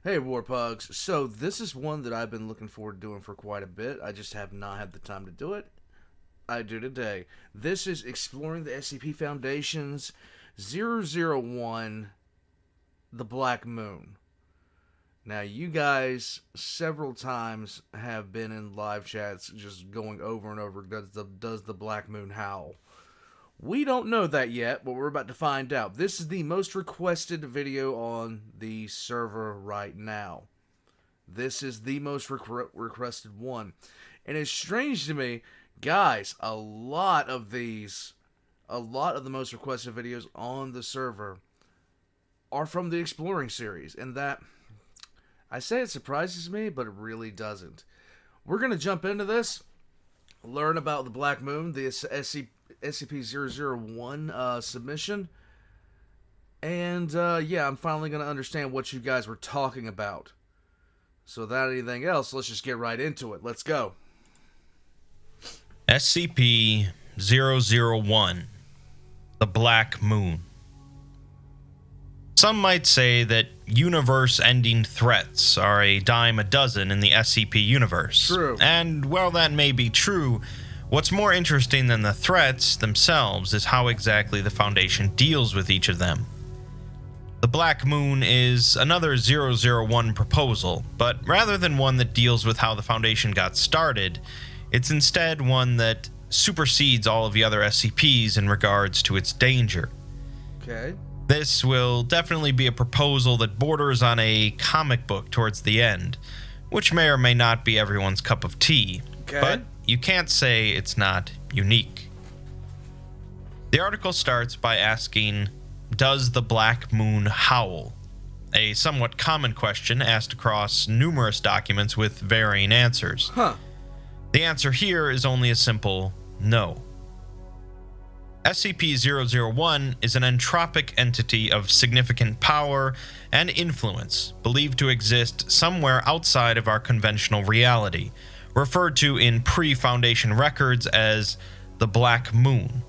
Hey, Warpugs. So, this is one that I've been looking forward to doing for quite a bit. I just have not had the time to do it. I do today. This is exploring the SCP Foundation's 001, The Black Moon. Now, you guys several times have been in live chats just going over and over, does the Black Moon howl? We don't know that yet, but we're about to find out. This is the most requested video on the server right now. This is the most requested one. And it's strange to me, guys, a lot of the most requested videos on the server are from the Exploring series. And that, I say it surprises me, but it really doesn't. We're going to jump into this, learn about the Black Moon, the SCP-001 submission. And, yeah, I'm finally going to understand what you guys were talking about. So without anything else, let's just get right into it. Let's go. SCP-001, The Black Moon. Some might say that universe-ending threats are a dime a dozen in the SCP universe. True. And while that may be true, what's more interesting than the threats themselves is how exactly the Foundation deals with each of them. The Black Moon is another 001 proposal, but rather than one that deals with how the Foundation got started, it's instead one that supersedes all of the other SCPs in regards to its danger. Okay. This will definitely be a proposal that borders on a comic book towards the end, which may or may not be everyone's cup of tea, Okay. but you can't say it's not unique. The article starts by asking, does the Black Moon howl? A somewhat common question asked across numerous documents with varying answers. Huh. The answer here is only a simple no. SCP-001 is an entropic entity of significant power and influence, believed to exist somewhere outside of our conventional reality, referred to in pre-Foundation records as the Black Moon,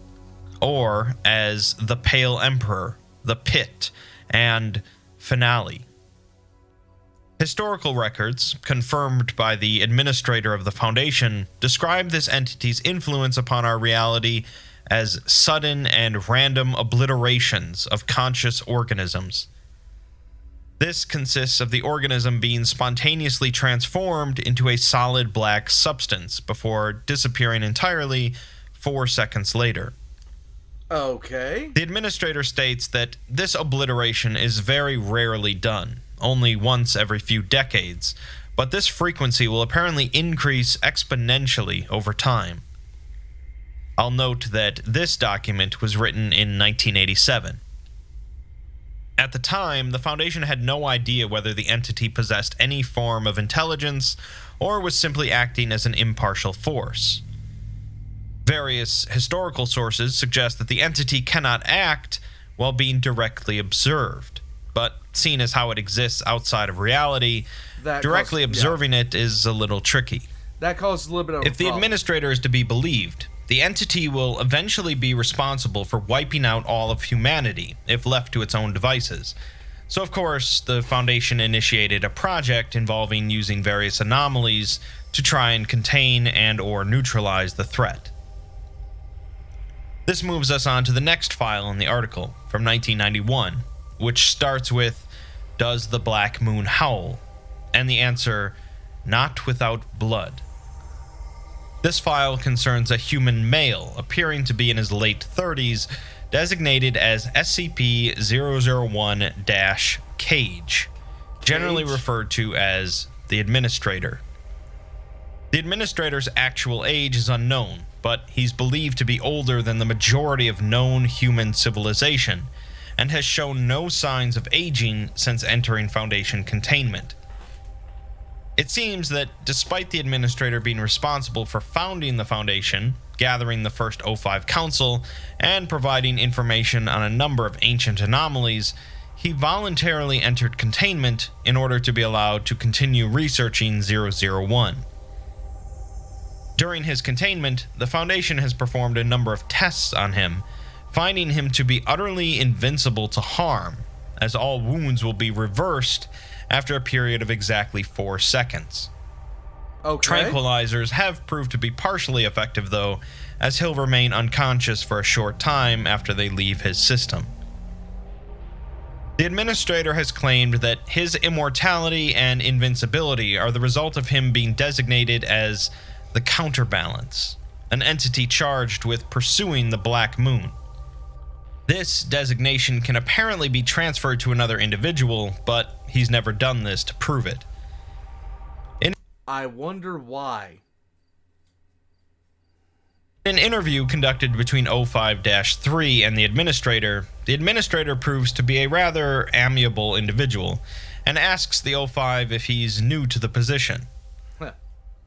or as the Pale Emperor, the Pit, and Finale. Historical records, confirmed by the administrator of the Foundation, describe this entity's influence upon our reality as sudden and random obliterations of conscious organisms. This consists of the organism being spontaneously transformed into a solid black substance before disappearing entirely 4 seconds later. Okay. The administrator states that this obliteration is very rarely done, only once every few decades, but this frequency will apparently increase exponentially over time. I'll note that this document was written in 1987. At the time, the Foundation had no idea whether the entity possessed any form of intelligence or was simply acting as an impartial force. Various historical sources suggest that the entity cannot act while being directly observed, but seeing as how it exists outside of reality, directly observing it is a little tricky. That causes a little bit of a If the problem. administrator is to be believed, the entity will eventually be responsible for wiping out all of humanity if left to its own devices. So of course, the Foundation initiated a project involving using various anomalies to try and contain and or neutralize the threat. This moves us on to the next file in the article, from 1991, which starts with, does the Black Moon howl? And the answer, not without blood. This file concerns a human male appearing to be in his late 30s, designated as SCP-001-Cage, generally referred to as the Administrator. The Administrator's actual age is unknown, but he's believed to be older than the majority of known human civilization, and has shown no signs of aging since entering Foundation containment. It seems that despite the Administrator being responsible for founding the Foundation, gathering the first O5 Council, and providing information on a number of ancient anomalies, he voluntarily entered containment in order to be allowed to continue researching 001. During his containment, the Foundation has performed a number of tests on him, finding him to be utterly invincible to harm, as all wounds will be reversed after a period of exactly 4 seconds. Okay. Tranquilizers have proved to be partially effective, though, as he'll remain unconscious for a short time after they leave his system. The Administrator has claimed that his immortality and invincibility are the result of him being designated as the Counterbalance, an entity charged with pursuing the Black Moon. This designation can apparently be transferred to another individual, but he's never done this to prove it. I wonder why. In an interview conducted between 05-3 and the Administrator proves to be a rather amiable individual and asks the 05 if he's new to the position. Huh.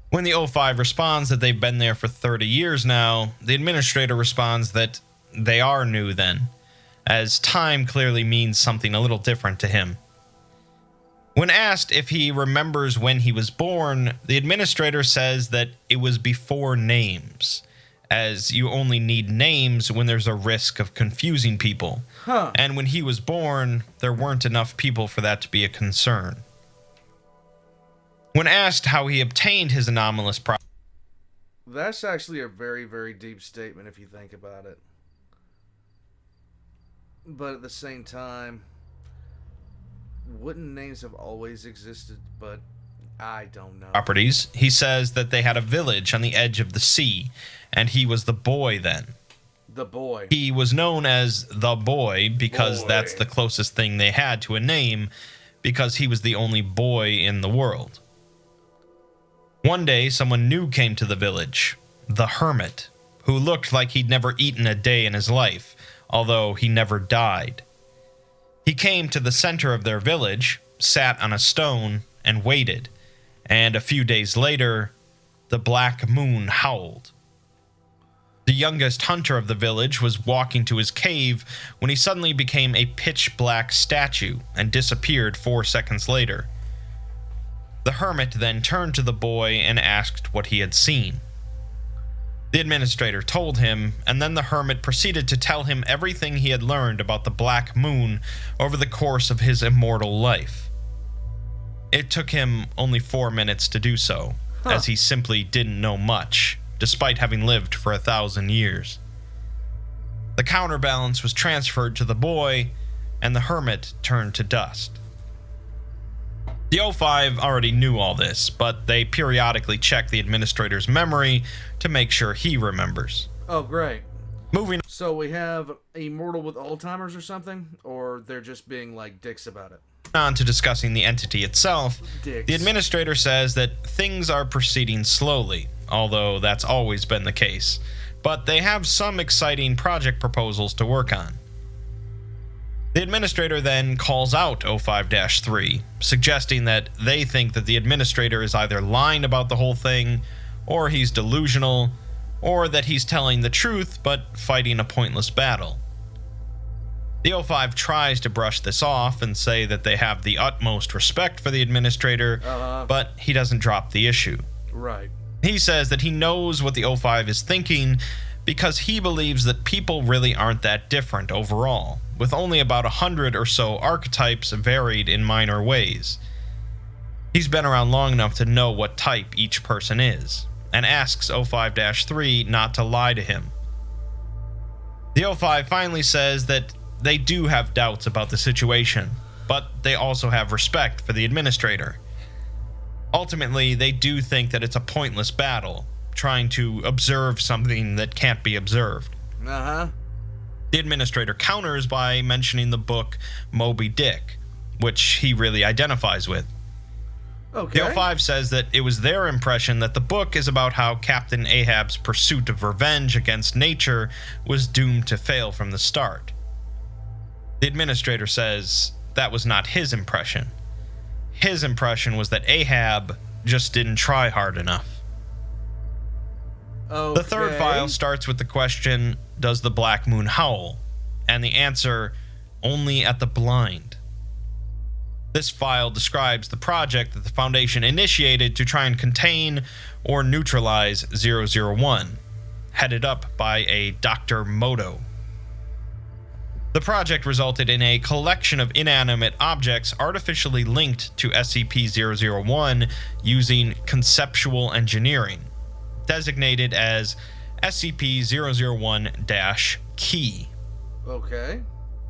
When the 05 responds that they've been there for 30 years now, the Administrator responds that they are new then, as time clearly means something a little different to him. When asked if he remembers when he was born, the Administrator says that it was before names, as you only need names when there's a risk of confusing people. Huh. And when he was born, there weren't enough people for that to be a concern. When asked how he obtained his anomalous property, That's actually a very, very deep statement if you think about it. But at the same time, wouldn't names have always existed? But I don't know. properties, he says that they had a village on the edge of the sea, and he was the boy then. The boy. He was known as the boy because that's the closest thing they had to a name, because he was the only boy in the world. One day, someone new came to the village, the hermit, who looked like he'd never eaten a day in his life, although he never died. He came to the center of their village, sat on a stone, and waited, and a few days later, the Black Moon howled. The youngest hunter of the village was walking to his cave when he suddenly became a pitch-black statue and disappeared 4 seconds later. The hermit then turned to the boy and asked what he had seen. The Administrator told him, and then the hermit proceeded to tell him everything he had learned about the Black Moon over the course of his immortal life. It took him only 4 minutes to do so, as he simply didn't know much, despite having lived for 1,000 years. The counterbalance was transferred to the boy, and the hermit turned to dust. The 05 already knew all this, but they periodically check the Administrator's memory to make sure he remembers. Oh, great. Moving So we have a mortal with Alzheimer's or something? Or they're just being like dicks about it? on to discussing the entity itself, Dicks. the Administrator says that things are proceeding slowly, although that's always been the case, but they have some exciting project proposals to work on. The Administrator then calls out 05-3, suggesting that they think that the Administrator is either lying about the whole thing, or he's delusional, or that he's telling the truth but fighting a pointless battle. The 05 tries to brush this off and say that they have the utmost respect for the Administrator, but he doesn't drop the issue. Right. He says that he knows what the 05 is thinking because he believes that people really aren't that different overall, with only about 100 or so archetypes varied in minor ways. He's been around long enough to know what type each person is, and asks 05-3 not to lie to him. The 05 finally says that they do have doubts about the situation, but they also have respect for the Administrator. Ultimately, they do think that it's a pointless battle, trying to observe something that can't be observed. The Administrator counters by mentioning the book Moby Dick, which he really identifies with. Okay. The 05 says that it was their impression that the book is about how Captain Ahab's pursuit of revenge against nature was doomed to fail from the start. The Administrator says that was not his impression. His impression was that Ahab just didn't try hard enough. Okay. The third file starts with the question, does the Black Moon howl? And the answer, only at the blind. This file describes the project that the Foundation initiated to try and contain or neutralize 001, headed up by a Dr. Moto. The project resulted in a collection of inanimate objects artificially linked to SCP-001 using conceptual engineering, designated as SCP-001-Key. Okay.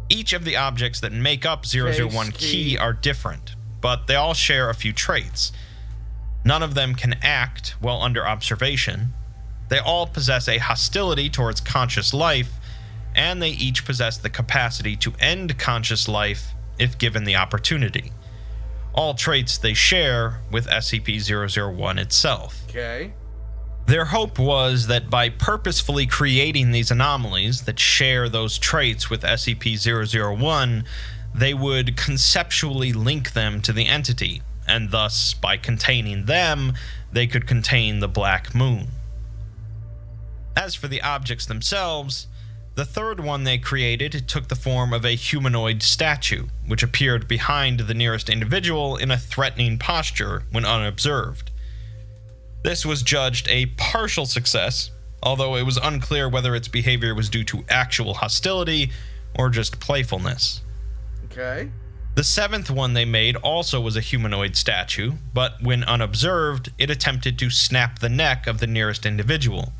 Each of the objects that make up 001 Key are different, but they all share a few traits. None of them can act while under observation. They all possess a hostility towards conscious life, and they each possess the capacity to end conscious life if given the opportunity. All traits they share with SCP-001 itself. Okay. Their hope was that by purposefully creating these anomalies that share those traits with SCP-001, they would conceptually link them to the entity, and thus, by containing them, they could contain the Black Moon. As for the objects themselves, the third one they created took the form of a humanoid statue, which appeared behind the nearest individual in a threatening posture when unobserved. This was judged a partial success, although it was unclear whether its behavior was due to actual hostility or just playfulness. Okay. The seventh one they made also was a humanoid statue, but when unobserved, it attempted to snap the neck of the nearest individual.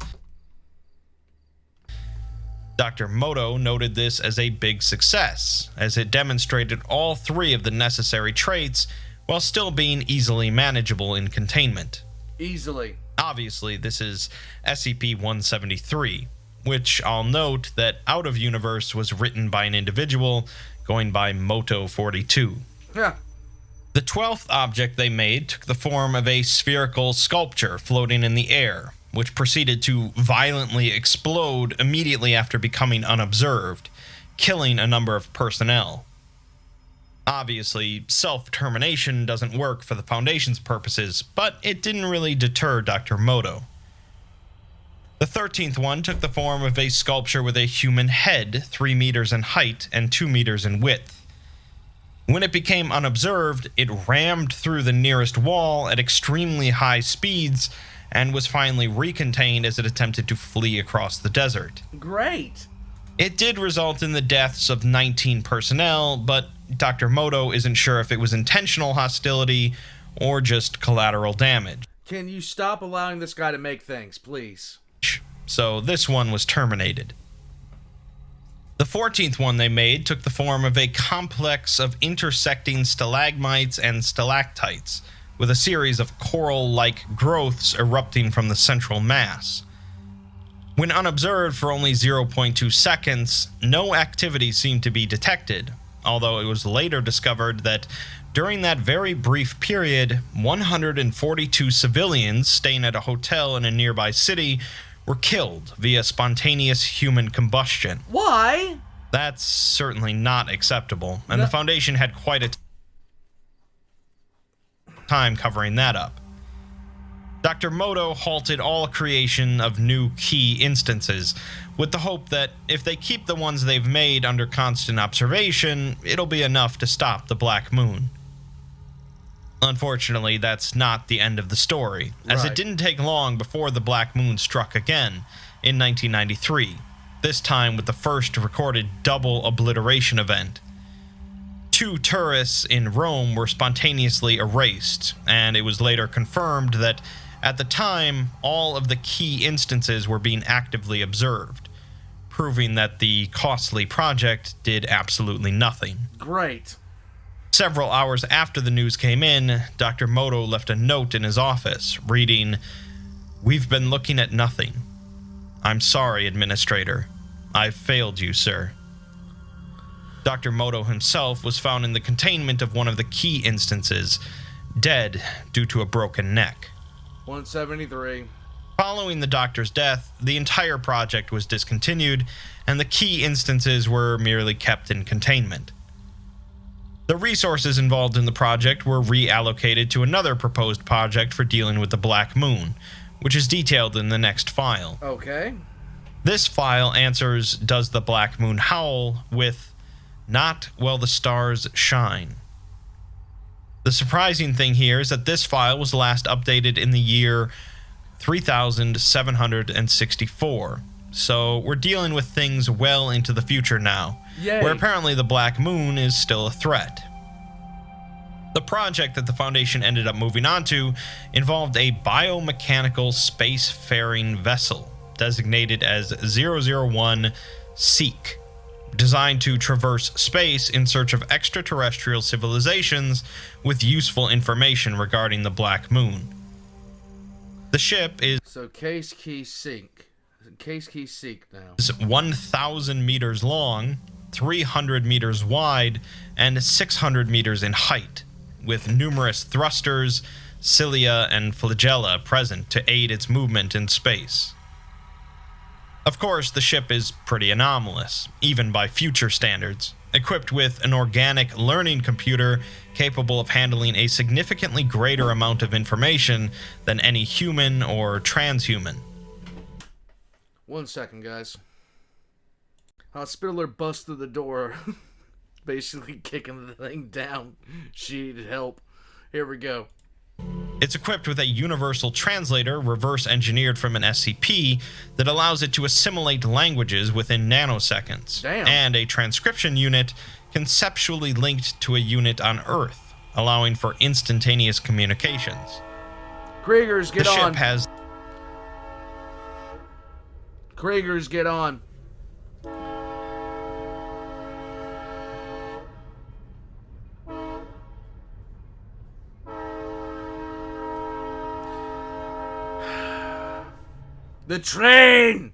Dr. Moto noted this as a big success, as it demonstrated all three of the necessary traits while still being easily manageable in containment. Easily. Obviously, this is SCP-173, which I'll note that Out of Universe was written by an individual going by Moto42. Yeah. The 12th object they made took the form of a spherical sculpture floating in the air, which proceeded to violently explode immediately after becoming unobserved, killing a number of personnel. Obviously, self-termination doesn't work for the Foundation's purposes, but it didn't really deter Dr. Moto. The 13th one took the form of a sculpture with a human head 3 meters in height and 2 meters in width. When it became unobserved, it rammed through the nearest wall at extremely high speeds and was finally recontained as it attempted to flee across the desert. Great. It did result in the deaths of 19 personnel, but Dr. Moto isn't sure if it was intentional hostility or just collateral damage. Can you stop allowing this guy to make things, please? So this one was terminated. The 14th one they made took the form of a complex of intersecting stalagmites and stalactites, with a series of coral-like growths erupting from the central mass. When unobserved for only 0.2 seconds, no activity seemed to be detected, although it was later discovered that during that very brief period, 142 civilians staying at a hotel in a nearby city were killed via spontaneous human combustion. Why? That's certainly not acceptable, and the Foundation had quite a time covering that up. Dr. Moto halted all creation of new key instances, with the hope that if they keep the ones they've made under constant observation, it'll be enough to stop the Black Moon. Unfortunately, that's not the end of the story, as it didn't take long before the Black Moon struck again, in 1993, this time with the first recorded double obliteration event. 2 tourists in Rome were spontaneously erased, and it was later confirmed that at the time, all of the key instances were being actively observed, proving that the costly project did absolutely nothing. Great. Several hours after the news came in, Dr. Moto left a note in his office, reading, "We've been looking at nothing. I'm sorry, Administrator. I've failed you, sir." Dr. Moto himself was found in the containment of one of the key instances, dead due to a broken neck. 173. Following the doctor's death, the entire project was discontinued, and the key instances were merely kept in containment. The resources involved in the project were reallocated to another proposed project for dealing with the Black Moon, which is detailed in the next file. Okay. This file answers "Does the Black Moon howl?" with "Not while the stars shine." The surprising thing here is that this file was last updated in the year 3764, so we're dealing with things well into the future now. Yay. where apparently the Black Moon is still a threat. The project that the Foundation ended up moving on to involved a biomechanical spacefaring vessel designated as 001 Seek, designed to traverse space in search of extraterrestrial civilizations with useful information regarding the Black Moon. The ship is Case Key Seek now. 1,000 meters long, 300 meters wide, and 600 meters in height, with numerous thrusters, cilia, and flagella present to aid its movement in space. Of course, the ship is pretty anomalous, even by future standards, equipped with an organic learning computer capable of handling a significantly greater amount of information than any human or transhuman. 1 second, guys. Hospitaler busts through the door, basically kicking the thing down. She needed help. Here we go. It's equipped with a universal translator reverse engineered from an SCP that allows it to assimilate languages within nanoseconds. Damn. And a transcription unit conceptually linked to a unit on Earth, allowing for instantaneous communications. Kriegers, get the on. ship has Kriegers, get on. The train!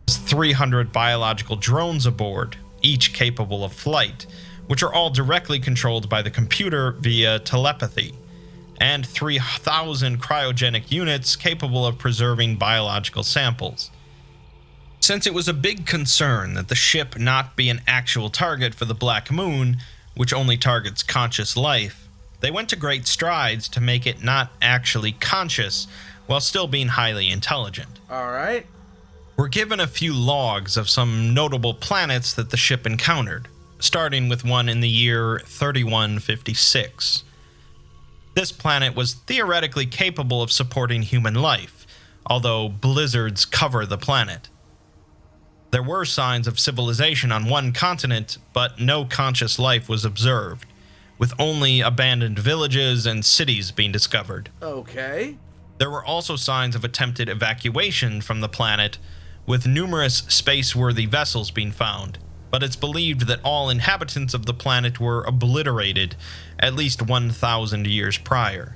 300 biological drones aboard, each capable of flight, which are all directly controlled by the computer via telepathy, and 3,000 cryogenic units capable of preserving biological samples. Since it was a big concern that the ship not be an actual target for the Black Moon, which only targets conscious life, they went to great strides to make it not actually conscious, while still being highly intelligent. Alright. We're given a few logs of some notable planets that the ship encountered, starting with one in the year 3156. This planet was theoretically capable of supporting human life, although blizzards cover the planet. There were signs of civilization on one continent, but no conscious life was observed, with only abandoned villages and cities being discovered. Okay. There were also signs of attempted evacuation from the planet, with numerous space-worthy vessels being found, but it's believed that all inhabitants of the planet were obliterated at least 1,000 years prior.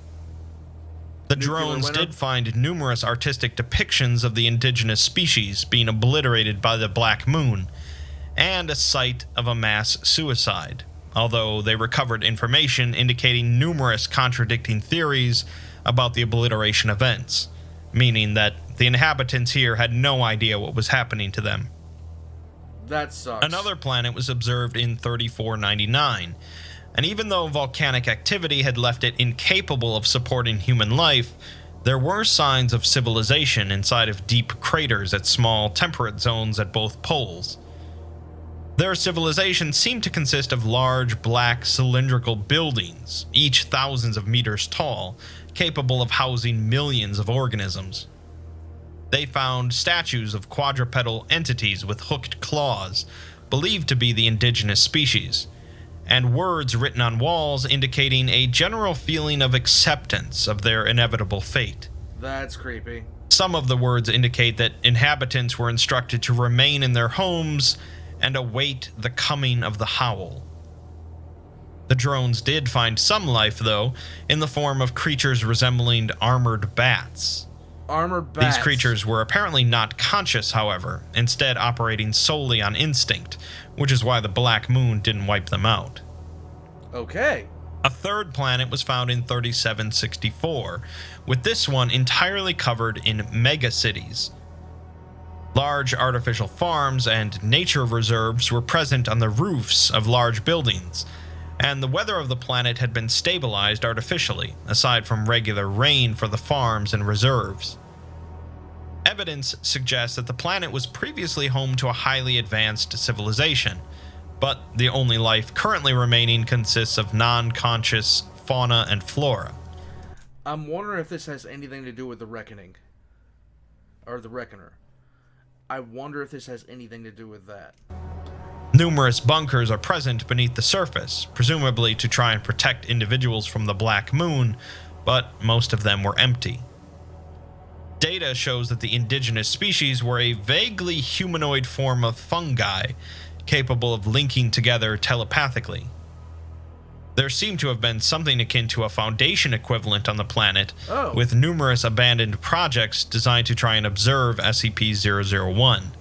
The drones did find numerous artistic depictions of the indigenous species being obliterated by the Black Moon, and a site of a mass suicide, although they recovered information indicating numerous contradicting theories about the obliteration events, meaning that the inhabitants here had no idea what was happening to them. That sucks. Another planet was observed in 3499, and even though volcanic activity had left it incapable of supporting human life, there were signs of civilization inside of deep craters at small temperate zones at both poles. Their civilization seemed to consist of large, black, cylindrical buildings, each thousands of meters tall, capable of housing millions of organisms. They found statues of quadrupedal entities with hooked claws, believed to be the indigenous species, and words written on walls indicating a general feeling of acceptance of their inevitable fate. That's creepy. Some of the words indicate that inhabitants were instructed to remain in their homes and await the coming of the Howl. The drones did find some life, though, in the form of creatures resembling armored bats. Armored bats? These creatures were apparently not conscious, however, instead operating solely on instinct, which is why the Black Moon didn't wipe them out. Okay. A third planet was found in 3764, with this one entirely covered in megacities. Large artificial farms and nature reserves were present on the roofs of large buildings, and the weather of the planet had been stabilized artificially, aside from regular rain for the farms and reserves. Evidence suggests that the planet was previously home to a highly advanced civilization, but the only life currently remaining consists of non-conscious fauna and flora. I'm wondering if this has anything to do with the Reckoning. Or the Reckoner. I wonder if this has anything to do with that. Numerous bunkers are present beneath the surface, presumably to try and protect individuals from the Black Moon, but most of them were empty. Data shows that the indigenous species were a vaguely humanoid form of fungi, capable of linking together telepathically. There seemed to have been something akin to a Foundation equivalent on the planet, with numerous abandoned projects designed to try and observe SCP-001.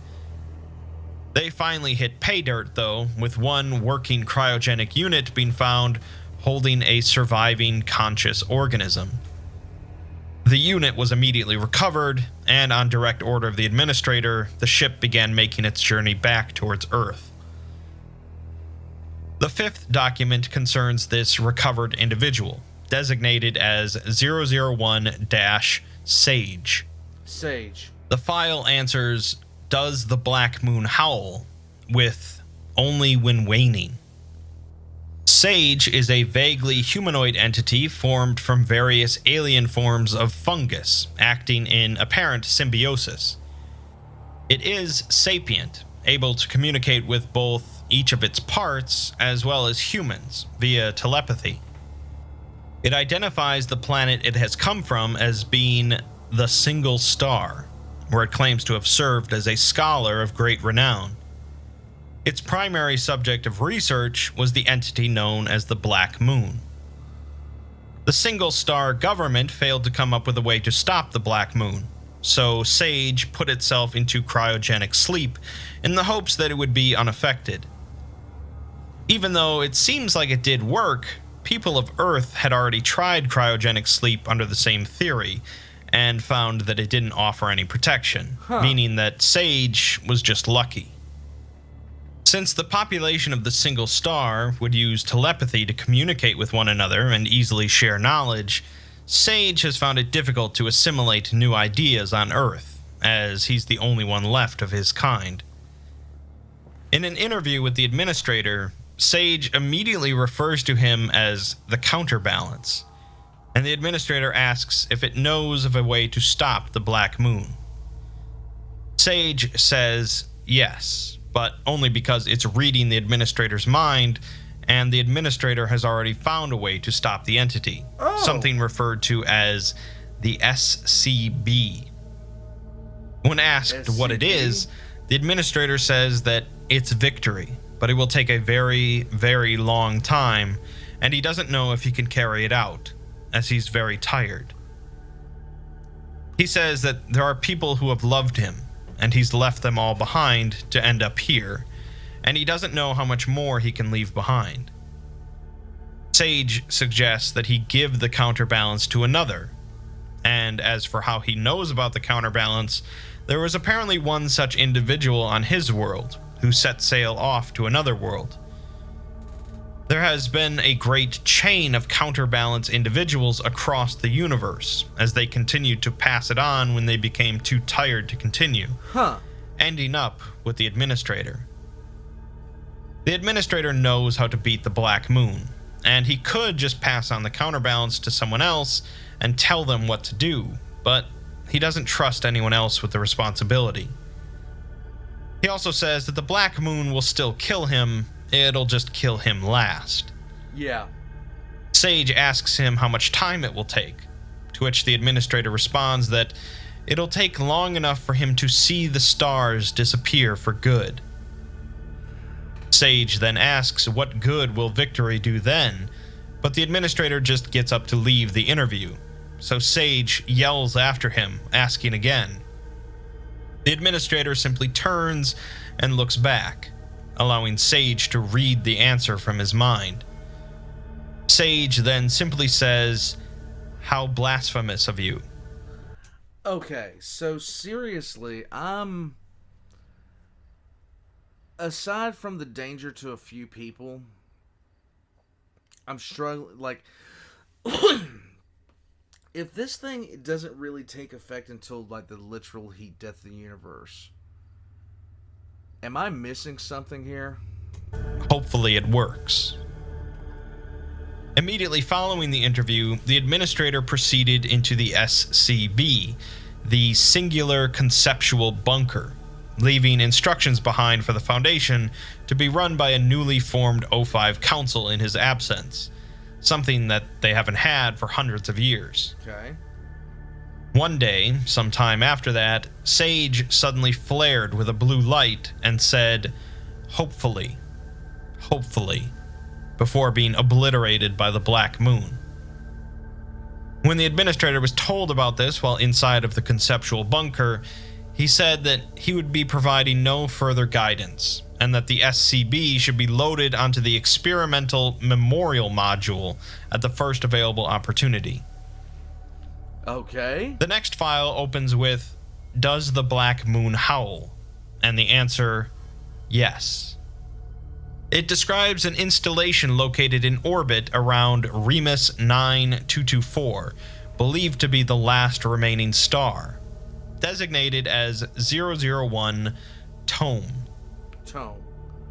They finally hit pay dirt, though, with one working cryogenic unit being found holding a surviving conscious organism. The unit was immediately recovered, and on direct order of the administrator, the ship began making its journey back towards Earth. The fifth document concerns this recovered individual, designated as 001-Sage. Sage. The file answers, "Does the Black Moon howl?" with "only when waning." Sage is a vaguely humanoid entity formed from various alien forms of fungus, acting in apparent symbiosis. It is sapient, able to communicate with both each of its parts as well as humans via telepathy. It identifies the planet it has come from as being the Single Star, where it claims to have served as a scholar of great renown. Its primary subject of research was the entity known as the Black Moon. The Single Star government failed to come up with a way to stop the Black Moon, so Sage put itself into cryogenic sleep in the hopes that it would be unaffected. Even though it seems like it did work, people of Earth had already tried cryogenic sleep under the same theory, and found that it didn't offer any protection, meaning that Sage was just lucky. Since the population of the Single Star would use telepathy to communicate with one another and easily share knowledge, Sage has found it difficult to assimilate new ideas on Earth, as he's the only one left of his kind. In an interview with the administrator, Sage immediately refers to him as the Counterbalance, and the administrator asks if it knows of a way to stop the Black Moon. Sage says yes, but only because it's reading the administrator's mind, and the administrator has already found a way to stop the entity, something referred to as the SCB. When asked what it is, the administrator says that it's victory, but it will take a very, very long time, and he doesn't know if he can carry it out, as he's very tired. He says that there are people who have loved him, and he's left them all behind to end up here, and he doesn't know how much more he can leave behind. Sage suggests that he give the counterbalance to another, and as for how he knows about the counterbalance, there was apparently one such individual on his world who set sail off to another world. There has been a great chain of counterbalance individuals across the universe, as they continued to pass it on when they became too tired to continue, ending up with the administrator. The administrator knows how to beat the Black Moon, and he could just pass on the counterbalance to someone else and tell them what to do, but he doesn't trust anyone else with the responsibility. He also says that the Black Moon will still kill him, it'll just kill him last. Yeah. Sage asks him how much time it will take, to which the administrator responds that it'll take long enough for him to see the stars disappear for good. Sage then asks what good will victory do then, but the administrator just gets up to leave the interview, so Sage yells after him, asking again. The administrator simply turns and looks back, allowing Sage to read the answer from his mind. Sage then simply says, "How blasphemous of you." Okay, so seriously, aside from the danger to a few people, I'm struggling, like, if this thing doesn't really take effect until, like, the literal heat death of the universe, am I missing something here? Hopefully it works. Immediately following the interview, the administrator proceeded into the SCB, the Singular Conceptual Bunker, leaving instructions behind for the Foundation to be run by a newly formed O5 council in his absence, something that they haven't had for hundreds of years. Okay. One day, sometime after that, Sage suddenly flared with a blue light and said, "Hopefully, hopefully," before being obliterated by the Black Moon. When the administrator was told about this while inside of the conceptual bunker, he said that he would be providing no further guidance, and that the SCB should be loaded onto the experimental memorial module at the first available opportunity. Okay. The next file opens with, "Does the Black Moon howl?" And the answer, yes. It describes an installation located in orbit around Remus 9224, believed to be the last remaining star, designated as 001 Tome.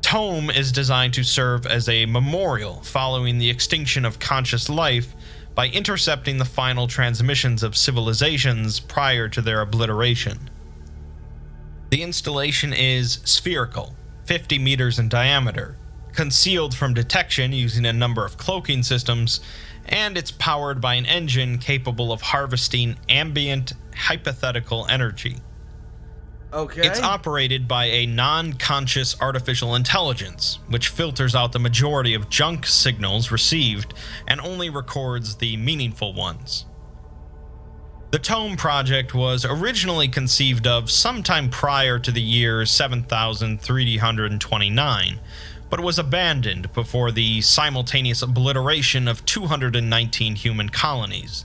Tome is designed to serve as a memorial following the extinction of conscious life by intercepting the final transmissions of civilizations prior to their obliteration. The installation is spherical, 50 meters in diameter, concealed from detection using a number of cloaking systems, and it's powered by an engine capable of harvesting ambient hypothetical energy. Okay. It's operated by a non-conscious artificial intelligence, which filters out the majority of junk signals received and only records the meaningful ones. The Tome project was originally conceived of sometime prior to the year 7329, but was abandoned before the simultaneous obliteration of 219 human colonies.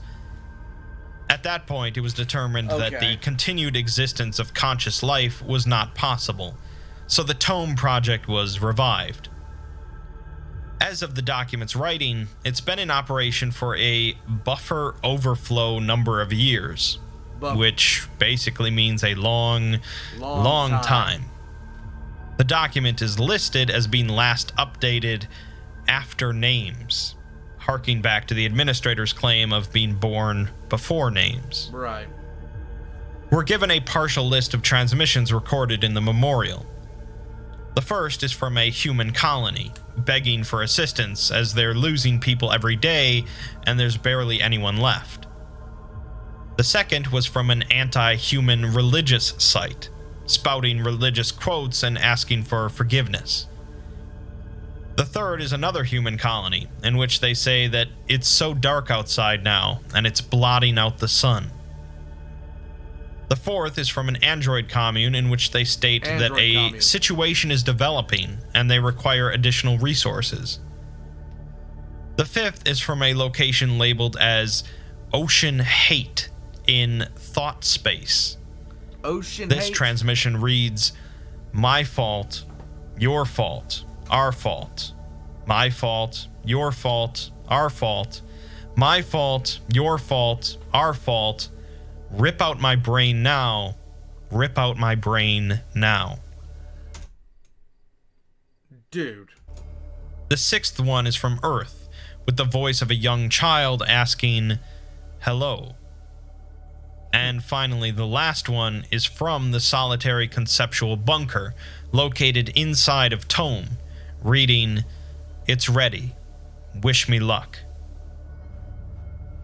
At that point, it was determined that the continued existence of conscious life was not possible, so the Tome project was revived. As of the document's writing, it's been in operation for a buffer overflow number of years, which basically means a long time. The document is listed as being last updated after names, harking back to the administrator's claim of being born before names. Right. We're given a partial list of transmissions recorded in the memorial. The first is from a human colony, begging for assistance as they're losing people every day and there's barely anyone left. The second was from an anti-human religious site, spouting religious quotes and asking for forgiveness. The third is another human colony, in which they say that it's so dark outside now, and it's blotting out the sun. The fourth is from an android commune, in which they state that a situation is developing, and they require additional resources. The fifth is from a location labeled as Ocean Hate in Thought Space. This transmission reads, "My fault, your fault, our fault. My fault, your fault, our fault. My fault, your fault, our fault. Rip out my brain now. Rip out my brain now." Dude. The sixth one is from Earth, with the voice of a young child asking, "Hello." And finally, the last one is from the solitary conceptual bunker located inside of Tome, reading, "It's ready. Wish me luck."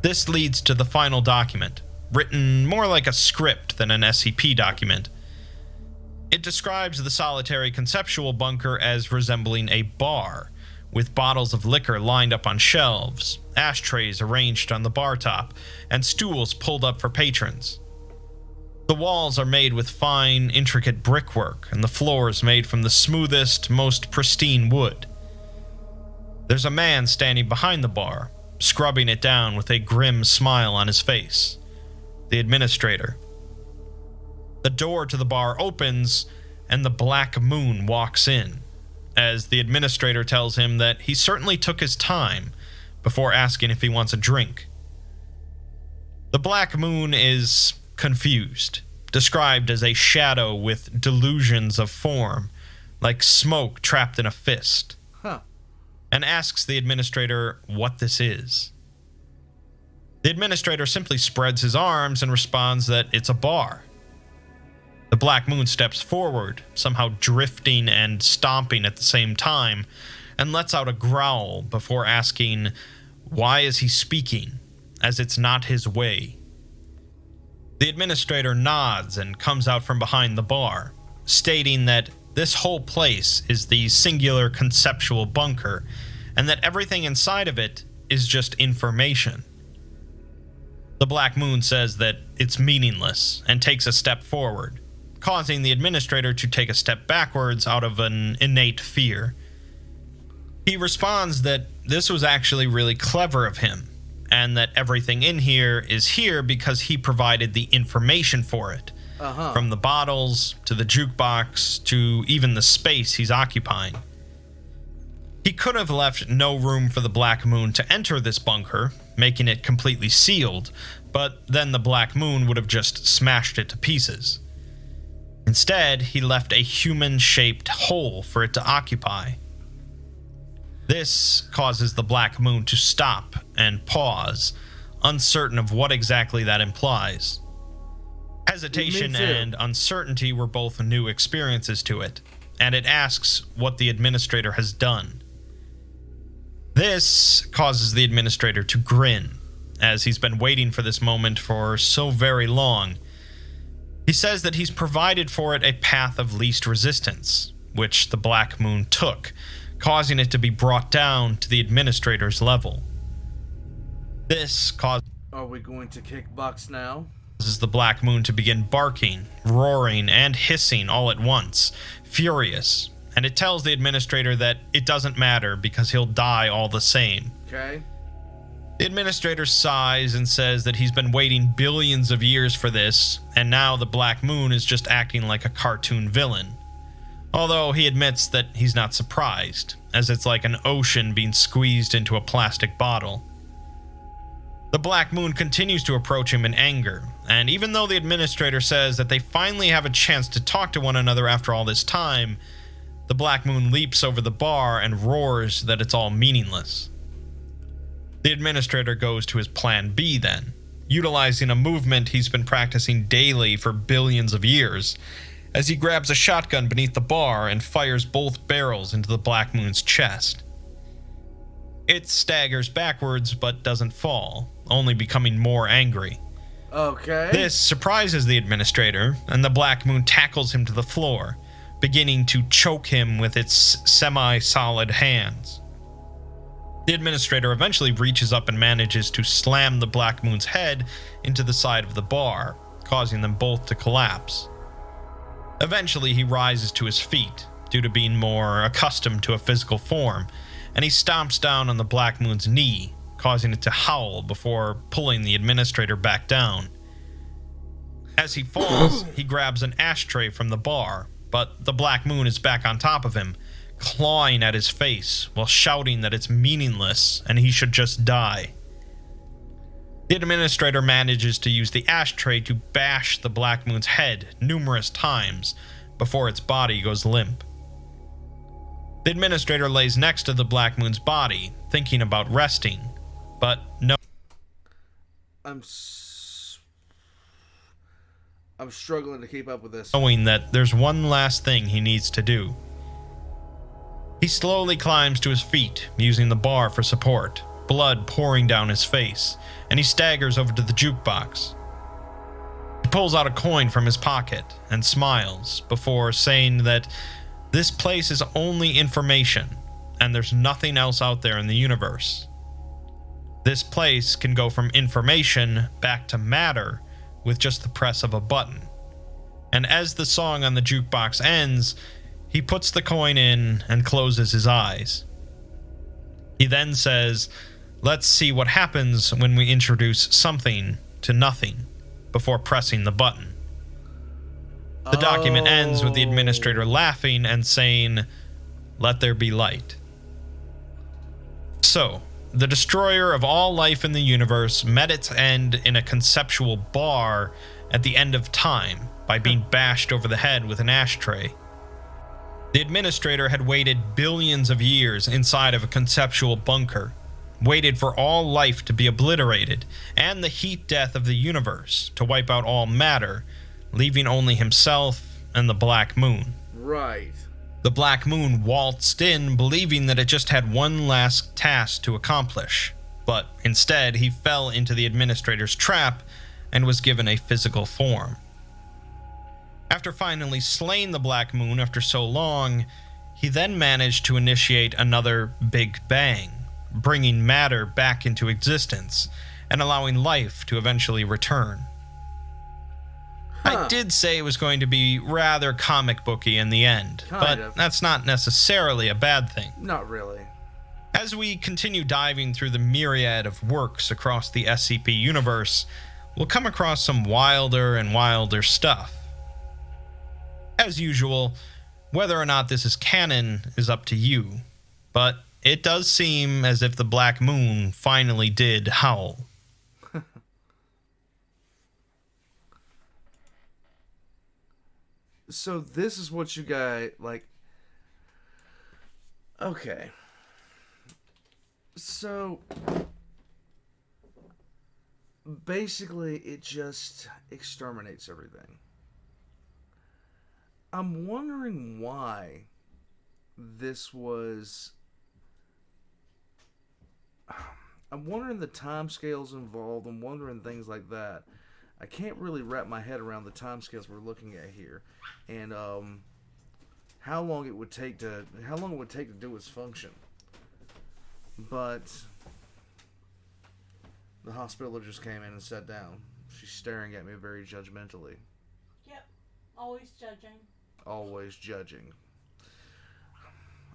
This leads to the final document, written more like a script than an SCP document. It describes the solitary conceptual bunker as resembling a bar, with bottles of liquor lined up on shelves, ashtrays arranged on the bar top, and stools pulled up for patrons. The walls are made with fine, intricate brickwork, and the floors made from the smoothest, most pristine wood. There's a man standing behind the bar, scrubbing it down with a grim smile on his face. The administrator. The door to the bar opens, and the Black Moon walks in, as the administrator tells him that he certainly took his time before asking if he wants a drink. The Black Moon is confused, described as a shadow with delusions of form, like smoke trapped in a fist, and asks the administrator what this is. The administrator simply spreads his arms and responds that it's a bar. The Black Moon steps forward, somehow drifting and stomping at the same time, and lets out a growl before asking, why is he speaking, as it's not his way. The administrator nods and comes out from behind the bar, stating that this whole place is the singular conceptual bunker, and that everything inside of it is just information. The Black Moon says that it's meaningless and takes a step forward, causing the administrator to take a step backwards out of an innate fear. He responds that this was actually really clever of him, and that everything in here is here because he provided the information for it. From the bottles, to the jukebox, to even the space he's occupying. He could have left no room for the Black Moon to enter this bunker, making it completely sealed, but then the Black Moon would have just smashed it to pieces. Instead, he left a human-shaped hole for it to occupy. This causes the Black Moon to stop and pause, uncertain of what exactly that implies. Hesitation and uncertainty were both new experiences to it, and it asks what the administrator has done. This causes the administrator to grin, as he's been waiting for this moment for so very long. He says that he's provided for it a path of least resistance, which the Black Moon took, causing it to be brought down to the administrator's level. This causes... Are we going to kickbox now? The Black Moon to begin barking, roaring, and hissing all at once, furious, and it tells the administrator that it doesn't matter because he'll die all the same. Okay. The administrator sighs and says that he's been waiting billions of years for this, and now the Black Moon is just acting like a cartoon villain. Although he admits that he's not surprised, as it's like an ocean being squeezed into a plastic bottle. The Black Moon continues to approach him in anger, and even though the administrator says that they finally have a chance to talk to one another after all this time, the Black Moon leaps over the bar and roars that it's all meaningless. The administrator goes to his plan B then, utilizing a movement he's been practicing daily for billions of years, as he grabs a shotgun beneath the bar and fires both barrels into the Black Moon's chest. It staggers backwards but doesn't fall, only becoming more angry. Okay. This surprises the administrator, and the Black Moon tackles him to the floor, beginning to choke him with its semi-solid hands. The administrator eventually reaches up and manages to slam the Black Moon's head into the side of the bar, causing them both to collapse. Eventually, he rises to his feet, due to being more accustomed to a physical form, and he stomps down on the Black Moon's knee, causing it to howl before pulling the administrator back down. As he falls, he grabs an ashtray from the bar, but the Black Moon is back on top of him, clawing at his face while shouting that it's meaningless and he should just die. The administrator manages to use the ashtray to bash the Black Moon's head numerous times before its body goes limp. The administrator lays next to the Black Moon's body, thinking about resting, but no. I'm struggling to keep up with this. Knowing that there's one last thing he needs to do. He slowly climbs to his feet, using the bar for support, blood pouring down his face, and he staggers over to the jukebox. He pulls out a coin from his pocket and smiles before saying that this place is only information, and there's nothing else out there in the universe. This place can go from information back to matter with just the press of a button. And as the song on the jukebox ends, he puts the coin in and closes his eyes. He then says, "Let's see what happens when we introduce something to nothing," before pressing the button. The document ends with the administrator laughing and saying, "Let there be light." So, the destroyer of all life in the universe met its end in a conceptual bar at the end of time by being bashed over the head with an ashtray. The administrator had waited billions of years inside of a conceptual bunker, waited for all life to be obliterated, and the heat death of the universe to wipe out all matter, leaving only himself and the Black Moon. Right. The Black Moon waltzed in, believing that it just had one last task to accomplish, but instead he fell into the administrator's trap and was given a physical form. After finally slaying the Black Moon after so long, he then managed to initiate another Big Bang, bringing matter back into existence and allowing life to eventually return. I did say it was going to be rather comic booky in the end, but that's not necessarily a bad thing. Not really. As we continue diving through the myriad of works across the SCP universe, we'll come across some wilder and wilder stuff. As usual, whether or not this is canon is up to you, but it does seem as if the Black Moon finally did howl. So this is what you guys, like... Okay. So... basically, it just exterminates everything. I'm wondering why this was... I'm wondering the timescales involved. I'm wondering things like that. I can't really wrap my head around the timescales we're looking at here, and how long it would take to do its function. But the hospital just came in and sat down. She's staring at me very judgmentally. Yep, always judging. Always judging.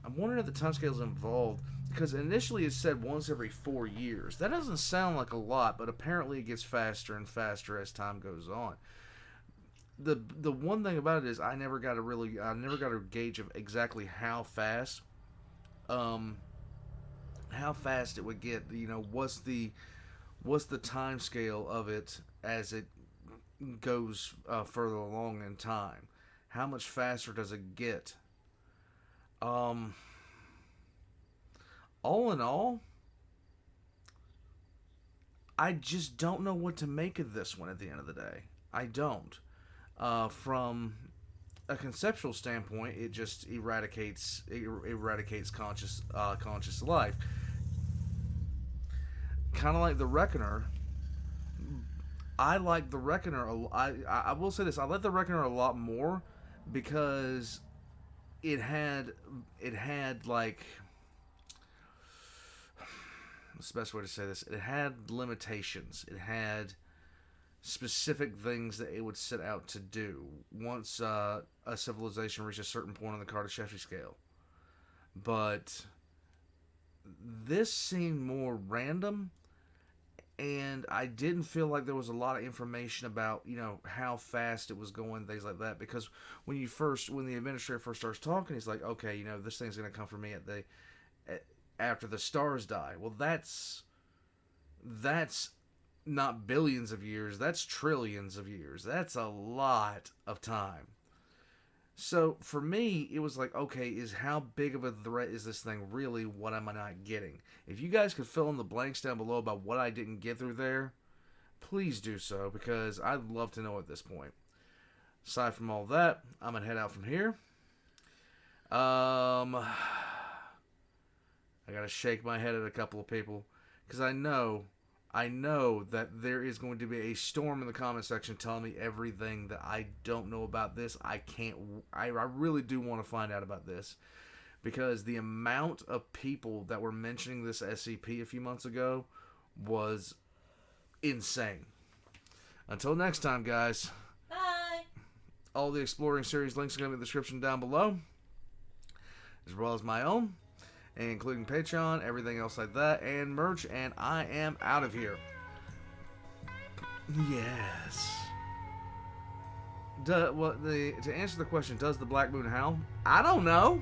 I'm wondering if the timescales involved, because initially it said once every 4 years. That doesn't sound like a lot, but apparently it gets faster and faster as time goes on. The one thing about it is I never got a gauge of exactly how fast it would get. You know, what's the time scale of it as it goes further along in time? How much faster does it get? All in all, I just don't know what to make of this one at the end of the day. I don't. From a conceptual standpoint, it just eradicates conscious life. Kind of like the Reckoner. I like the Reckoner. I will say this. I like the Reckoner a lot more because it had like, what's the best way to say this? It had limitations. It had specific things that it would set out to do once a civilization reached a certain point on the Kardashev scale. But this seemed more random, and I didn't feel like there was a lot of information about, you know, how fast it was going, things like that. Because when the administrator first starts talking, he's like, okay, you know, this thing's going to come for me after the stars die. Well, that's not billions of years, that's trillions of years. That's a lot of time. So for me, it was like, okay, how big of a threat is this thing really? What am I not getting? If you guys could fill in the blanks down below about what I didn't get through there, please do so, because I'd love to know at this point. Aside from all that, I'm going to head out from here. I got to shake my head at a couple of people, because I know that there is going to be a storm in the comment section telling me everything that I don't know about this. I really do want to find out about this, because the amount of people that were mentioning this SCP a few months ago was insane. Until next time, guys. Bye. All the Exploring series links are going to be in the description down below, as well as my own, including Patreon, everything else like that, and merch, and I am out of here. Yes. To answer the question, does the Black Moon howl? I don't know.